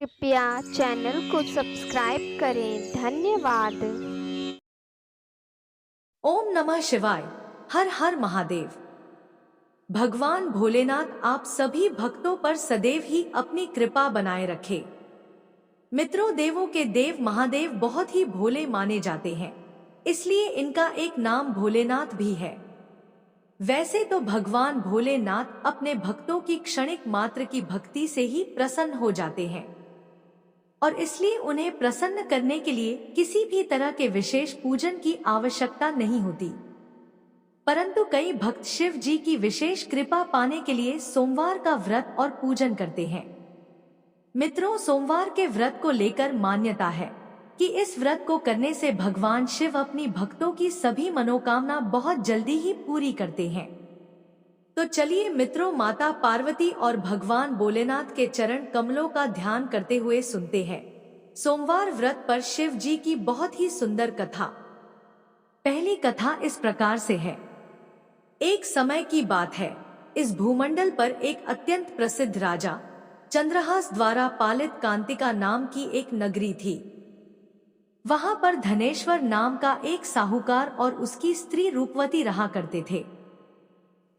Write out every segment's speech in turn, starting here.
कृपया चैनल को सब्सक्राइब करें। धन्यवाद। ओम नमः शिवाय। हर हर महादेव। भगवान भोलेनाथ आप सभी भक्तों पर सदैव ही अपनी कृपा बनाए रखे। मित्रों, देवों के देव महादेव बहुत ही भोले माने जाते हैं, इसलिए इनका एक नाम भोलेनाथ भी है। वैसे तो भगवान भोलेनाथ अपने भक्तों की क्षणिक मात्र की भक्ति से ही प्रसन्न हो जाते हैं और इसलिए उन्हें प्रसन्न करने के लिए किसी भी तरह के विशेष पूजन की आवश्यकता नहीं होती। परंतु कई भक्त शिव जी की विशेष कृपा पाने के लिए सोमवार का व्रत और पूजन करते हैं। मित्रों, सोमवार के व्रत को लेकर मान्यता है कि इस व्रत को करने से भगवान शिव अपनी भक्तों की सभी मनोकामना बहुत जल्दी ही पूरी करते हैं। तो चलिए मित्रों, माता पार्वती और भगवान भोलेनाथ के चरण कमलों का ध्यान करते हुए सुनते हैं सोमवार व्रत पर शिव जी की बहुत ही सुंदर कथा। पहली कथा इस प्रकार से है। एक समय की बात है, इस भूमंडल पर एक अत्यंत प्रसिद्ध राजा चंद्रहास द्वारा पालित कांतिका नाम की एक नगरी थी। वहां पर धनेश्वर नाम का एक साहूकार और उसकी स्त्री रूपवती रहा करते थे।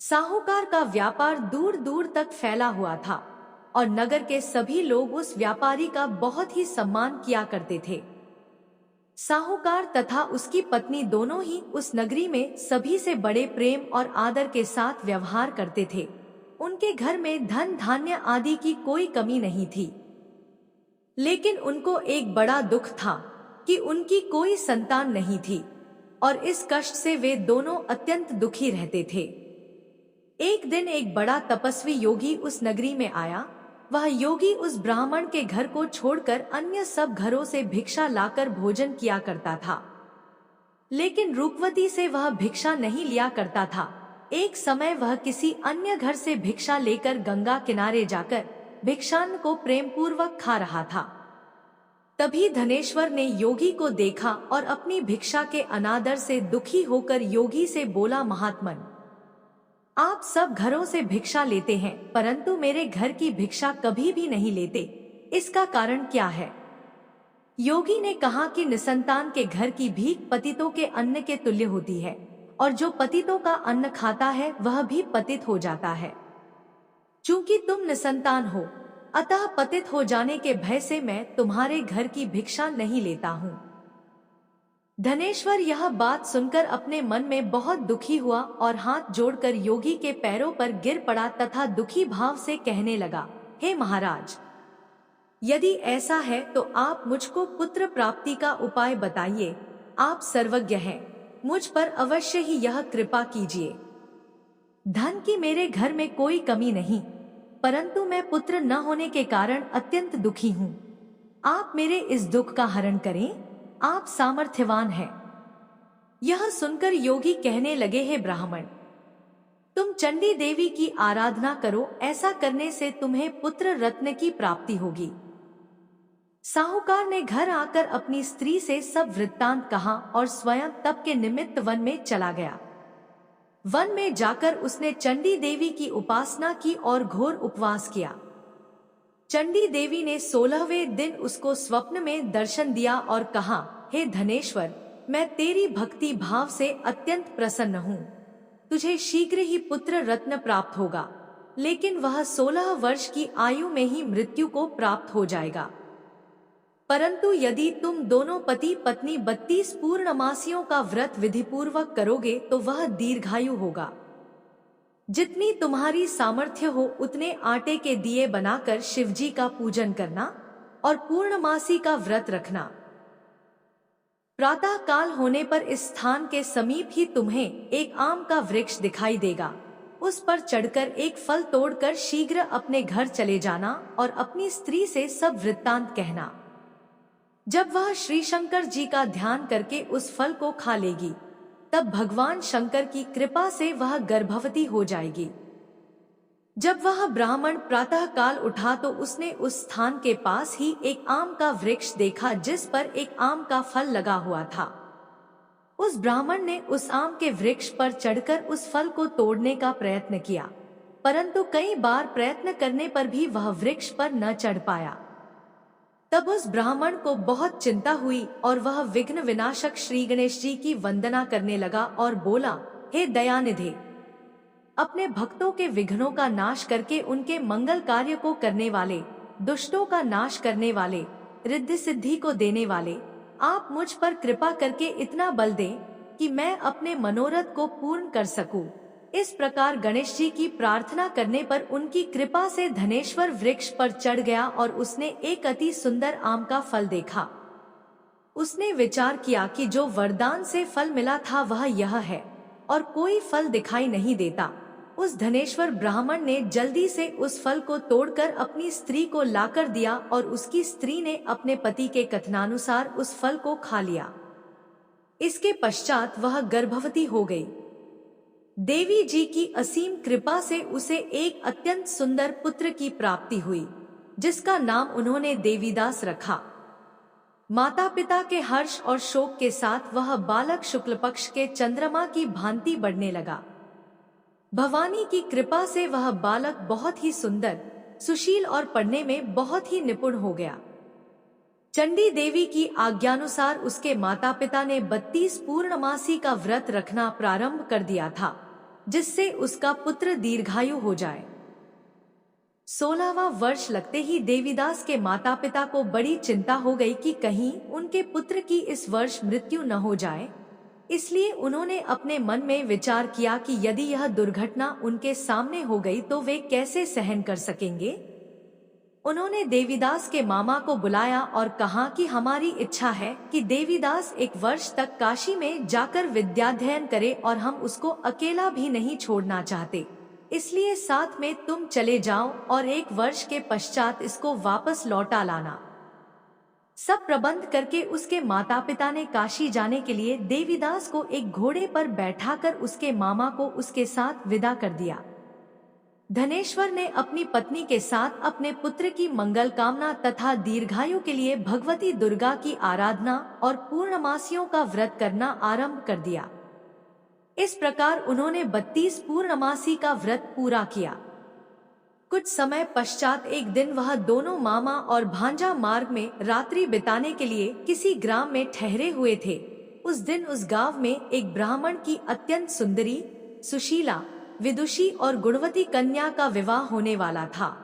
साहूकार का व्यापार दूर दूर तक फैला हुआ था और नगर के सभी लोग उस व्यापारी का बहुत ही सम्मान किया करते थे। साहूकार तथा उसकी पत्नी दोनों ही उस नगरी में सभी से बड़े प्रेम और आदर के साथ व्यवहार करते थे। उनके घर में धन धान्य आदि की कोई कमी नहीं थी। लेकिन उनको एक बड़ा दुख था कि उनकी कोई संतान नहीं थी और इस कष्ट से वे दोनों अत्यंत दुखी रहते थे। एक दिन एक बड़ा तपस्वी योगी उस नगरी में आया। वह योगी उस ब्राह्मण के घर को छोड़कर अन्य सब घरों से भिक्षा लाकर भोजन किया करता था, लेकिन रूपवती से वह भिक्षा नहीं लिया करता था। एक समय वह किसी अन्य घर से भिक्षा लेकर गंगा किनारे जाकर भिक्षान्न को प्रेम पूर्वक खा रहा था। तभी धनेश्वर ने योगी को देखा और अपनी भिक्षा के अनादर से दुखी होकर योगी से बोला, महात्मन, आप सब घरों से भिक्षा लेते हैं परंतु मेरे घर की भिक्षा कभी भी नहीं लेते, इसका कारण क्या है? योगी ने कहा कि निसंतान के घर की भीख पतितों के अन्न के तुल्य होती है और जो पतितों का अन्न खाता है वह भी पतित हो जाता है। चूंकि तुम निसंतान हो, अतः पतित हो जाने के भय से मैं तुम्हारे घर की भिक्षा नहीं लेता हूँ। धनेश्वर यह बात सुनकर अपने मन में बहुत दुखी हुआ और हाथ जोड़कर योगी के पैरों पर गिर पड़ा तथा दुखी भाव से कहने लगा, हे महाराज, यदि ऐसा है तो आप मुझको पुत्र प्राप्ति का उपाय बताइए। आप सर्वज्ञ हैं, मुझ पर अवश्य ही यह कृपा कीजिए। धन की मेरे घर में कोई कमी नहीं, परंतु मैं पुत्र न होने के कारण अत्यंत दुखी हूँ। आप मेरे इस दुख का हरण करें, आप सामर्थ्यवान हैं। यह सुनकर योगी कहने लगे, हे ब्राह्मण, तुम चंडी देवी की आराधना करो, ऐसा करने से तुम्हें पुत्र रत्न की प्राप्ति होगी। साहूकार ने घर आकर अपनी स्त्री से सब वृत्तांत कहा और स्वयं तप के निमित्त वन में चला गया। वन में जाकर उसने चंडी देवी की उपासना की और घोर उपवास किया। चंडी देवी ने 16वें दिन उसको स्वप्न में दर्शन दिया और कहा, हे धनेश्वर, मैं तेरी भक्ति भाव से अत्यंत प्रसन्न हूँ। तुझे शीघ्र ही पुत्र रत्न प्राप्त होगा, लेकिन वह 16 वर्ष की आयु में ही मृत्यु को प्राप्त हो जाएगा। परंतु यदि तुम दोनों पति पत्नी 32 पूर्णमासियों का व्रत विधिपूर्वक करोगे तो वह दीर्घायु होगा। जितनी तुम्हारी सामर्थ्य हो उतने आटे के दिए बनाकर शिवजी का पूजन करना और पूर्णमासी का व्रत रखना। प्रातः काल होने पर इस स्थान के समीप ही तुम्हें एक आम का वृक्ष दिखाई देगा। उस पर चढ़कर एक फल तोड़कर शीघ्र अपने घर चले जाना और अपनी स्त्री से सब वृत्तांत कहना। जब वह श्री शंकर जी का ध्यान करके उस फल को खा लेगी, तब भगवान शंकर की कृपा से वह गर्भवती हो जाएगी। जब वह ब्राह्मण प्रातः काल उठा तो उसने उस स्थान के पास ही एक आम का वृक्ष देखा जिस पर एक आम का फल लगा हुआ था। उस ब्राह्मण ने उस आम के वृक्ष पर चढ़कर उस फल को तोड़ने का प्रयत्न किया, परंतु कई बार प्रयत्न करने पर भी वह वृक्ष पर न चढ़ पाया। तब उस ब्राह्मण को बहुत चिंता हुई और वह विघ्न विनाशक श्री गणेश जी की वंदना करने लगा और बोला, हे दयानिधे, अपने भक्तों के विघ्नों का नाश करके उनके मंगल कार्य को करने वाले, दुष्टों का नाश करने वाले, रिद्धि सिद्धि को देने वाले, आप मुझ पर कृपा करके इतना बल दें कि मैं अपने मनोरथ को पूर्ण कर सकूं। इस प्रकार गणेश जी की प्रार्थना करने पर उनकी कृपा से धनेश्वर वृक्ष पर चढ़ गया और उसने एक अति सुंदर आम का फल देखा। उसने विचार किया कि जो वरदान से फल मिला था वह यह है और कोई फल दिखाई नहीं देता। उस धनेश्वर ब्राह्मण ने जल्दी से उस फल को तोड़कर अपनी स्त्री को लाकर दिया और उसकी स्त्री ने अपने पति के कथनानुसार उस फल को खा लिया। इसके पश्चात वह गर्भवती हो गई। देवी जी की असीम कृपा से उसे एक अत्यंत सुंदर पुत्र की प्राप्ति हुई, जिसका नाम उन्होंने देवीदास रखा। माता पिता के हर्ष और शोक के साथ वह बालक शुक्ल पक्ष के चंद्रमा की भांति बढ़ने लगा। भवानी की कृपा से वह बालक बहुत ही सुंदर, सुशील और पढ़ने में बहुत ही निपुण हो गया। चंडी देवी की आज्ञानुसार उसके माता पिता ने 32 पूर्णमासी का व्रत रखना प्रारंभ कर दिया था, जिससे उसका पुत्र दीर्घायु हो जाए। 16वां वर्ष लगते ही देवीदास के माता पिता को बड़ी चिंता हो गई कि कहीं उनके पुत्र की इस वर्ष मृत्यु न हो जाए। इसलिए उन्होंने अपने मन में विचार किया कि यदि यह दुर्घटना उनके सामने हो गई तो वे कैसे सहन कर सकेंगे। उन्होंने देवीदास के मामा को बुलाया और कहा कि हमारी इच्छा है कि देवीदास 1 वर्ष तक काशी में जाकर विद्याध्ययन करे और हम उसको अकेला भी नहीं छोड़ना चाहते, इसलिए साथ में तुम चले जाओ और 1 वर्ष के पश्चात इसको वापस लौटा लाना। सब प्रबंध करके उसके माता पिता ने काशी जाने के लिए देवीदास को एक घोड़े पर बैठाकर उसके मामा को उसके साथ विदा कर दिया। धनेश्वर ने अपनी पत्नी के साथ अपने पुत्र की मंगल कामना तथा दीर्घायु के लिए भगवती दुर्गा की आराधना और पूर्णमासियों का व्रत करना आरंभ कर दिया। इस प्रकार उन्होंने 32 पूर्णमासी का व्रत पूरा किया। कुछ समय पश्चात एक दिन वह दोनों मामा और भांजा मार्ग में रात्रि बिताने के लिए किसी ग्राम में ठहरे हुए थे। उस दिन उस गांव में एक ब्राह्मण की अत्यंत सुंदरी, सुशीला, विदुषी और गुणवती कन्या का विवाह होने वाला था।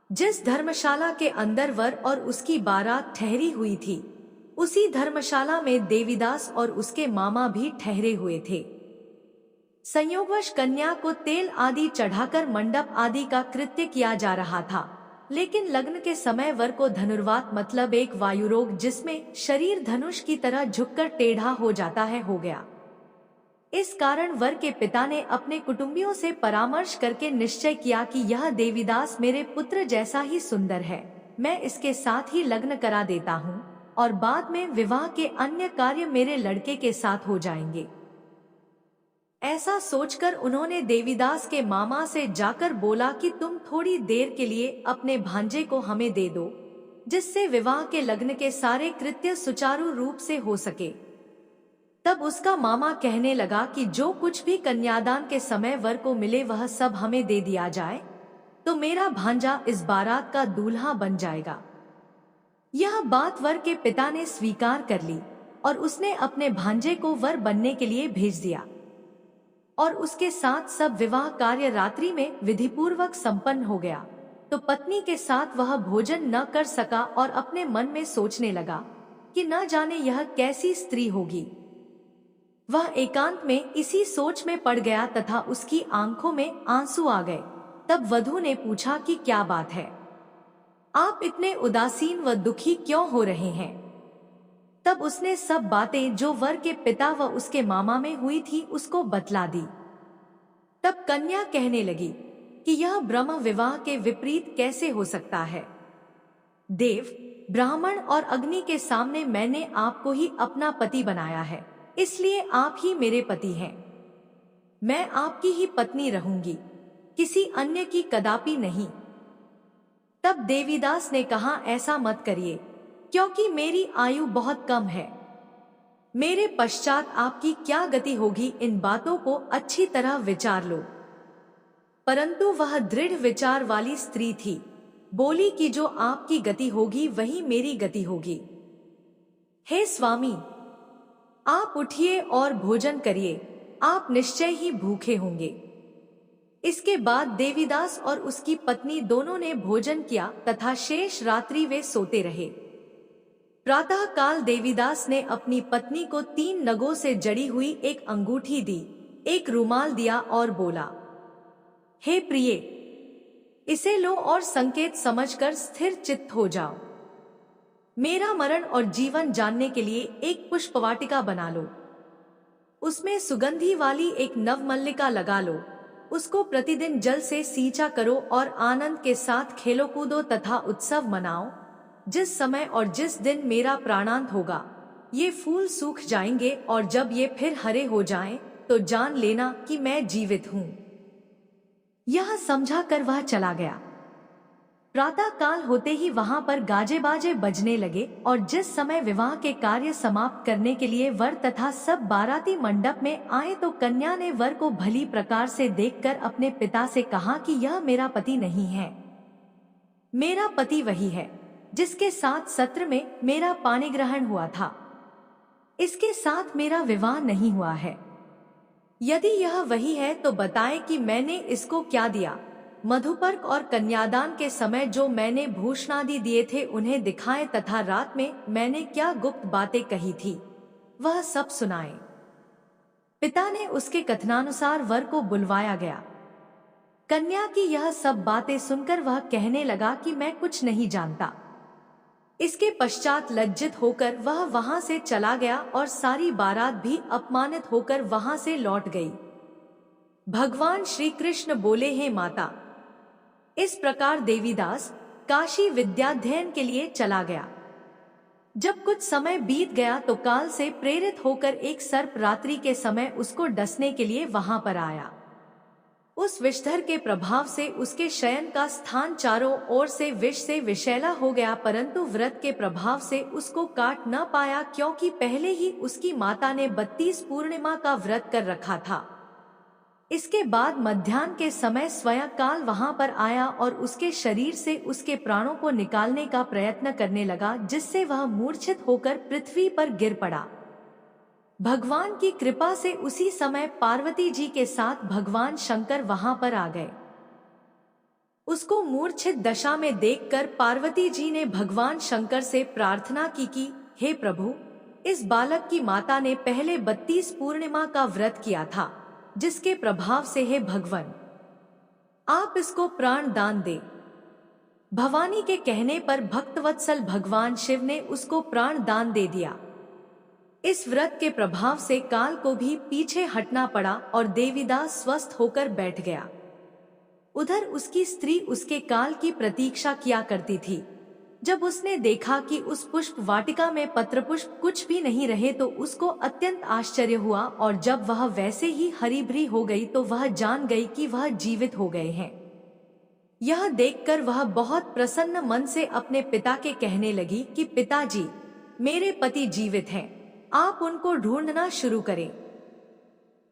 जिस धर्मशाला के अंदर वर और उसकी बारात ठहरी हुई थी, उसी धर्मशाला में देवीदास और उसके मामा भी ठहरे हुए थे। संयोगवश कन्या को तेल आदि चढ़ाकर मंडप आदि का कृत्य किया जा रहा था, लेकिन लग्न के समय वर को धनुर्वात मतलब एक वायुरोग जिसमें शरीर धनुष की तरह झुककर टेढ़ा हो जाता है हो गया। इस कारण वर के पिता ने अपने कुटुंबियों से परामर्श करके निश्चय किया कि यह देवीदास मेरे पुत्र जैसा ही सुंदर है, मैं इसके साथ ही लग्न करा देता हूँ और बाद में विवाह के अन्य कार्य मेरे लड़के के साथ हो जाएंगे। ऐसा सोचकर उन्होंने देवीदास के मामा से जाकर बोला कि तुम थोड़ी देर के लिए अपने भांजे को हमें दे दो, जिससे विवाह के लग्न के सारे कृत्य सुचारू रूप से हो सके। तब उसका मामा कहने लगा कि जो कुछ भी कन्यादान के समय वर को मिले वह सब हमें दे दिया जाए, तो मेरा भांजा इस बारात का दूल्हा बन जाएगा। यह बात वर के पिता ने स्वीकार कर ली और उसने अपने भांजे को वर बनने के लिए भेज दिया और उसके साथ सब विवाह कार्य रात्रि में विधिपूर्वक संपन्न हो गया। तो पत्नी के साथ वह भोजन न कर सका और अपने मन में सोचने लगा कि न जाने यह कैसी स्त्री होगी। वह एकांत में इसी सोच में पड़ गया तथा उसकी आंखों में आंसू आ गए। तब वधू ने पूछा कि क्या बात है, आप इतने उदासीन व दुखी क्यों हो रहे हैं। तब उसने सब बातें जो वर के पिता व उसके मामा में हुई थी उसको बतला दी। तब कन्या कहने लगी कि यह ब्रह्म विवाह के विपरीत कैसे हो सकता है। देव, ब्राह्मण और अग्नि के सामने मैंने आपको ही अपना पति बनाया है, इसलिए आप ही मेरे पति हैं। मैं आपकी ही पत्नी रहूंगी, किसी अन्य की कदापि नहीं। तब देवीदास ने कहा, ऐसा मत करिए, क्योंकि मेरी आयु बहुत कम है। मेरे पश्चात आपकी क्या गति होगी, इन बातों को अच्छी तरह विचार लो। परंतु वह दृढ़ विचार वाली स्त्री थी। बोली कि जो आपकी गति होगी वही मेरी गति होगी। हे स्वामी, आप उठिए और भोजन करिए, आप निश्चय ही भूखे होंगे। इसके बाद देवीदास और उसकी पत्नी दोनों ने भोजन किया तथा शेष रात्रि वे सोते रहे। प्रातः काल देवीदास ने अपनी पत्नी को 3 नगों से जड़ी हुई एक अंगूठी दी, एक रुमाल दिया और बोला, हे प्रिय, इसे लो और संकेत समझकर स्थिर चित्त हो जाओ। मेरा मरण और जीवन जानने के लिए एक पुष्पवाटिका बना लो, उसमें सुगंधी वाली एक नवमल्लिका लगा लो, उसको प्रतिदिन जल से सींचा करो और आनंद के साथ खेलो कूदो तथा उत्सव मनाओ। जिस समय और जिस दिन मेरा प्राणांत होगा ये फूल सूख जाएंगे और जब ये फिर हरे हो जाएं, तो जान लेना कि मैं जीवित हूँ। यह समझा कर वह चला गया। प्रातः काल होते ही वहां पर गाजे बाजे बजने लगे और जिस समय विवाह के कार्य समाप्त करने के लिए वर तथा सब बाराती मंडप में आए तो कन्या ने वर को भली प्रकार से देखकर अपने पिता से कहा कि यह मेरा पति नहीं है, मेरा पति वही है जिसके साथ सत्र में मेरा पानी ग्रहण हुआ था, इसके साथ मेरा विवाह नहीं हुआ है। यदि यह वही है तो बताए कि मैंने इसको क्या दिया। मधुपर्क और कन्यादान के समय जो मैंने भूषणादि दिए थे उन्हें दिखाए तथा रात में मैंने क्या गुप्त बातें कही थी वह सब सुनाए। पिता ने उसके कथनानुसार वर को बुलवाया गया। कन्या की यह सब बातें सुनकर वह कहने लगा कि मैं कुछ नहीं जानता। इसके पश्चात लज्जित होकर वह वहां से चला गया और सारी बारात भी अपमानित होकर वहां से लौट गई। भगवान श्री कृष्ण बोले, हे माता, इस प्रकार देवीदास काशी विद्याध्ययन के लिए चला गया। जब कुछ समय बीत गया तो काल से प्रेरित होकर एक सर्प रात्रि के समय उसको डसने के लिए वहां पर आया। उस विषधर के प्रभाव से उसके शयन का स्थान चारों ओर से विष से विषैला हो गया, परंतु व्रत के प्रभाव से उसको काट न पाया, क्योंकि पहले ही उसकी माता ने 32 पूर्णिमा का व्रत कर रखा था। इसके बाद मध्याह्न के समय स्वयं काल वहां पर आया और उसके शरीर से उसके प्राणों को निकालने का प्रयत्न करने लगा, जिससे वह मूर्छित होकर पृथ्वी पर गिर पड़ा। भगवान की कृपा से उसी समय पार्वती जी के साथ भगवान शंकर वहां पर आ गए। उसको मूर्छित दशा में देखकर पार्वती जी ने भगवान शंकर से प्रार्थना की कि हे प्रभु, इस बालक की माता ने पहले 32 पूर्णिमा का व्रत किया था, जिसके प्रभाव से हे भगवान आप इसको प्राण दान दे। भवानी के कहने पर भक्तवत्सल भगवान शिव ने उसको प्राण दान दे दिया। इस व्रत के प्रभाव से काल को भी पीछे हटना पड़ा और देवीदास स्वस्थ होकर बैठ गया। उधर उसकी स्त्री उसके काल की प्रतीक्षा किया करती थी। जब उसने देखा कि उस पुष्प वाटिका में पत्र पुष्प कुछ भी नहीं रहे तो उसको अत्यंत आश्चर्य हुआ, और जब वह वैसे ही हरी भरी हो गई तो वह जान गई कि वह जीवित हो गए हैं। यह देखकर वह बहुत प्रसन्न मन से अपने पिता के कहने लगी कि पिताजी, मेरे पति जीवित हैं, आप उनको ढूंढना शुरू करें।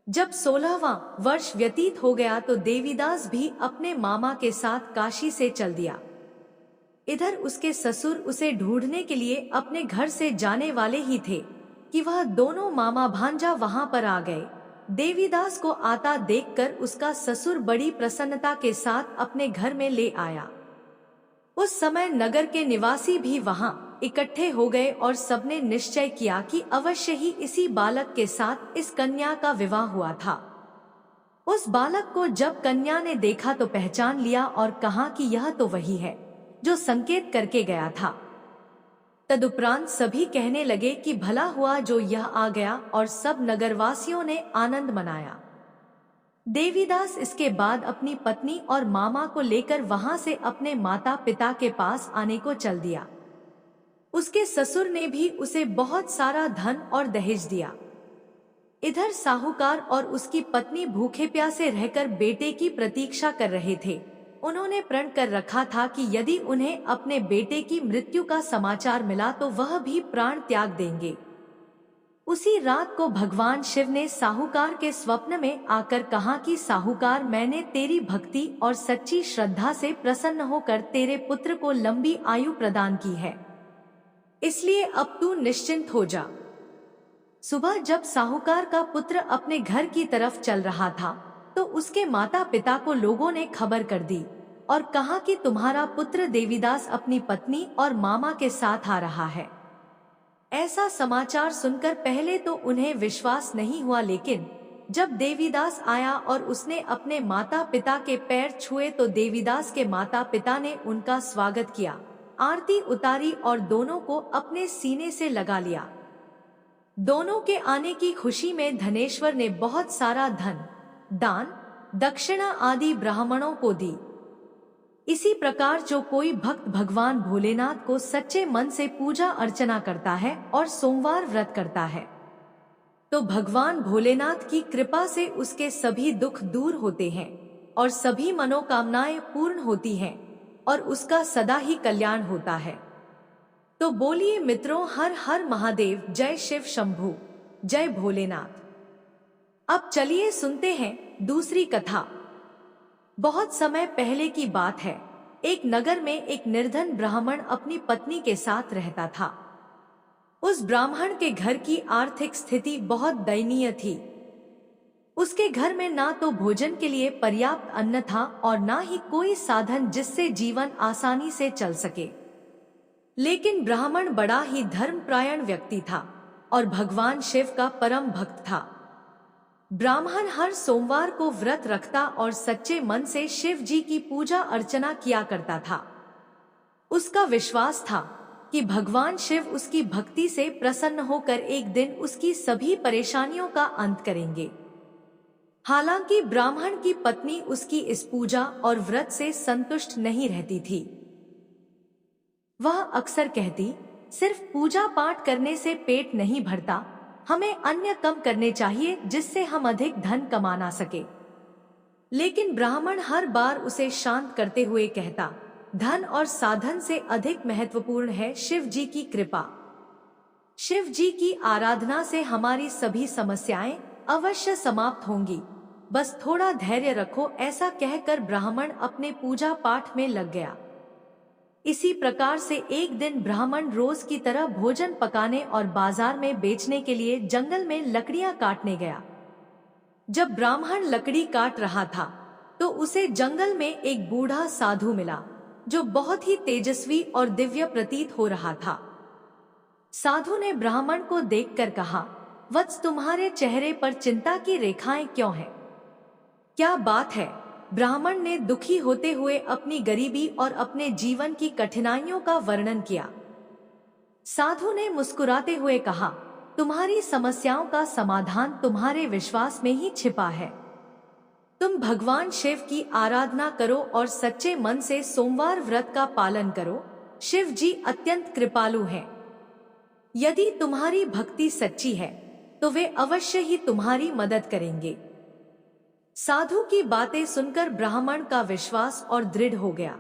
जब 16वां वर्ष व्यतीत हो गया तो देवीदास भी अपने मामा के साथ काशी से चल दिया। इधर उसके ससुर उसे ढूंढने के लिए अपने घर से जाने वाले ही थे कि वह दोनों मामा भांजा वहां पर आ गए। देवीदास को आता देखकर उसका ससुर बड़ी प्रसन्नता के साथ अपने घर में ले आया। उस समय नगर के निवासी भी वहां इकट्ठे हो गए और सबने निश्चय किया कि अवश्य ही इसी बालक के साथ इस कन्या का विवाह हुआ था। उस बालक को जब कन्या ने देखा तो पहचान लिया और कहा कि यह तो वही है जो संकेत करके गया था। तदुपरांत सभी कहने लगे कि भला हुआ जो यह आ गया, और सब नगरवासियों ने आनंद मनाया। देवीदास इसके बाद अपनी पत्नी और मामा को लेकर वहां से अपने माता पिता के पास आने को चल दिया। उसके ससुर ने भी उसे बहुत सारा धन और दहेज दिया। इधर साहूकार और उसकी पत्नी भूखे प्यासे रहकर बेटे की प्रतीक्षा कर रहे थे। उन्होंने प्रण कर रखा था कि यदि उन्हें अपने बेटे की मृत्यु का समाचार मिला तो वह भी प्राण त्याग देंगे। उसी रात को भगवान शिव ने साहूकार के स्वप्न में आकर कहा कि साहूकार, मैंने तेरी भक्ति और सच्ची श्रद्धा से प्रसन्न होकर तेरे पुत्र को लंबी आयु प्रदान की है, इसलिए अब तू निश्चिंत हो जा। सुबह जब साहूकार का पुत्र अपने घर की तरफ चल रहा था तो उसके माता पिता को लोगों ने खबर कर दी और कहा कि तुम्हारा पुत्र देवीदास अपनी पत्नी और मामा के साथ आ रहा है। ऐसा समाचार सुनकर पहले तो उन्हें विश्वास नहीं हुआ, लेकिन जब देवीदास आया और उसने अपने माता पिता के पैर छुए तो देवीदास के माता पिता ने उनका स्वागत किया, आरती उतारी और दोनों को अपने सीने से लगा लिया। दोनों के आने की खुशी में धनेश्वर ने बहुत सारा धन, दान, दक्षिणा आदि ब्राह्मणों को दी। इसी प्रकार जो कोई भक्त भगवान भोलेनाथ को सच्चे मन से पूजा अर्चना करता है और सोमवार व्रत करता है तो भगवान भोलेनाथ की कृपा से उसके सभी दुख दूर होते हैं और सभी मनोकामनाएं पूर्ण होती हैं और उसका सदा ही कल्याण होता है। तो बोलिए मित्रों, हर हर महादेव, जय शिव शंभू, जय भोलेनाथ। अब चलिए सुनते हैं दूसरी कथा। बहुत समय पहले की बात है। एक नगर में एक निर्धन ब्राह्मण अपनी पत्नी के साथ रहता था। उस ब्राह्मण के घर की आर्थिक स्थिति बहुत दयनीय थी। उसके घर में ना तो भोजन के लिए पर्याप्त अन्न था और ना ही कोई साधन जिससे जीवन आसानी से चल सके। लेकिन ब्राह्मण बड़ा ही धर्मपरायण व्यक्ति था और भगवान शिव का परम भक्त था। ब्राह्मण हर सोमवार को व्रत रखता और सच्चे मन से शिव जी की पूजा अर्चना किया करता था। उसका विश्वास था कि भगवान शिव उसकी भक्ति से प्रसन्न होकर एक दिन उसकी सभी परेशानियों का अंत करेंगे। हालांकि ब्राह्मण की पत्नी उसकी इस पूजा और व्रत से संतुष्ट नहीं रहती थी। वह अक्सर कहती, सिर्फ पूजा पाठ करने से पेट नहीं भरता, हमें अन्य कम करने चाहिए जिससे हम अधिक धन कमा सके। लेकिन ब्राह्मण हर बार उसे शांत करते हुए कहता, धन और साधन से अधिक महत्वपूर्ण है शिव जी की कृपा। शिव जी की आराधना से हमारी सभी समस्याएं अवश्य समाप्त होंगी, बस थोड़ा धैर्य रखो। ऐसा कहकर ब्राह्मण अपने पूजा पाठ में लग गया। इसी प्रकार से एक दिन ब्राह्मण रोज की तरह भोजन पकाने और बाजार में बेचने के लिए जंगल में लकड़ियां काटने गया। जब ब्राह्मण लकड़ी काट रहा था तो उसे जंगल में एक बूढ़ा साधु मिला जो बहुत ही तेजस्वी और दिव्य प्रतीत हो रहा था। साधु ने ब्राह्मण को देखकर कहा, वत्स, तुम्हारे चेहरे पर चिंता की रेखाएं क्यों हैं? क्या बात है? ब्राह्मण ने दुखी होते हुए अपनी गरीबी और अपने जीवन की कठिनाइयों का वर्णन किया। साधु ने मुस्कुराते हुए कहा, तुम्हारी समस्याओं का समाधान तुम्हारे विश्वास में ही छिपा है। तुम भगवान शिव की आराधना करो और सच्चे मन से सोमवार व्रत का पालन करो। शिव जी अत्यंत कृपालु हैं। यदि तुम्हारी भक्ति सच्ची है तो वे अवश्य ही तुम्हारी मदद करेंगे। साधु की बातें सुनकर ब्राह्मण का विश्वास और दृढ़ हो गया।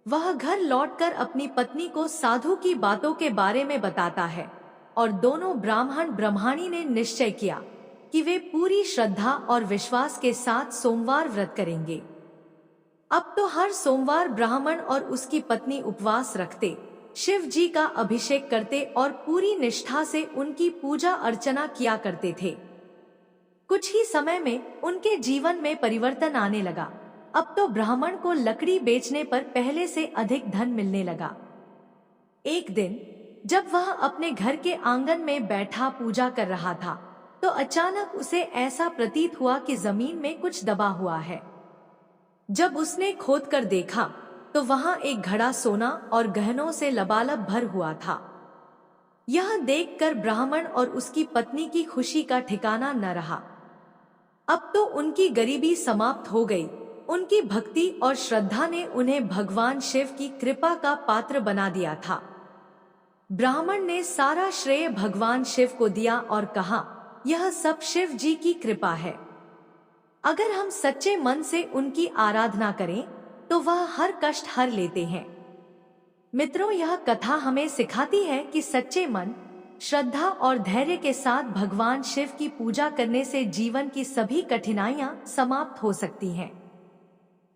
वह घर लौटकर अपनी पत्नी को साधु की बातों के बारे में बताता है और दोनों ब्राह्मण ब्रह्माणी ने निश्चय किया कि वे पूरी श्रद्धा और विश्वास के साथ सोमवार व्रत करेंगे। अब तो हर सोमवार ब्राह्मण और उसकी पत्नी उपवास रखते, शिव जी का अभिषेक करते और पूरी निष्ठा से उनकी पूजा अर्चना किया करते थे। कुछ ही समय में उनके जीवन में परिवर्तन आने लगा। अब तो ब्राह्मण को लकड़ी बेचने पर पहले से अधिक धन मिलने लगा। एक दिन जब वह अपने घर के आंगन में बैठा पूजा कर रहा था तो अचानक उसे ऐसा प्रतीत हुआ कि जमीन में कुछ दबा हुआ है। जब उसने खोदकर देखा तो वहां एक घड़ा सोना और गहनों से लबालब भर हुआ था। यह देखकर ब्राह्मण और उसकी पत्नी की खुशी का ठिकाना न रहा। अब तो उनकी गरीबी समाप्त हो गई। उनकी भक्ति और श्रद्धा ने उन्हें भगवान शिव की कृपा का पात्र बना दिया था। ब्राह्मण ने सारा श्रेय भगवान शिव को दिया और कहा, यह सब शिव जी की कृपा है। अगर हम सच्चे मन से उनकी आराधना करें तो वह हर कष्ट हर लेते हैं। मित्रों, यह कथा हमें सिखाती है कि सच्चे मन, श्रद्धा और धैर्य के साथ भगवान शिव की पूजा करने से जीवन की सभी कठिनाइयां समाप्त हो सकती हैं।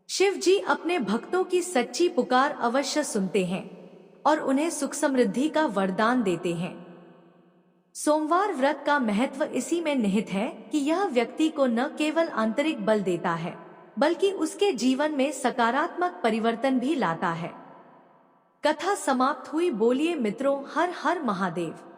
शिव जी अपने भक्तों की सच्ची पुकार अवश्य सुनते हैं और उन्हें सुख समृद्धि का वरदान देते हैं। सोमवार व्रत का महत्व इसी में निहित है कि यह व्यक्ति को न केवल आंतरिक बल देता है, बल्कि उसके जीवन में सकारात्मक परिवर्तन भी लाता है। कथा समाप्त हुई। बोलिए मित्रों, हर हर महादेव।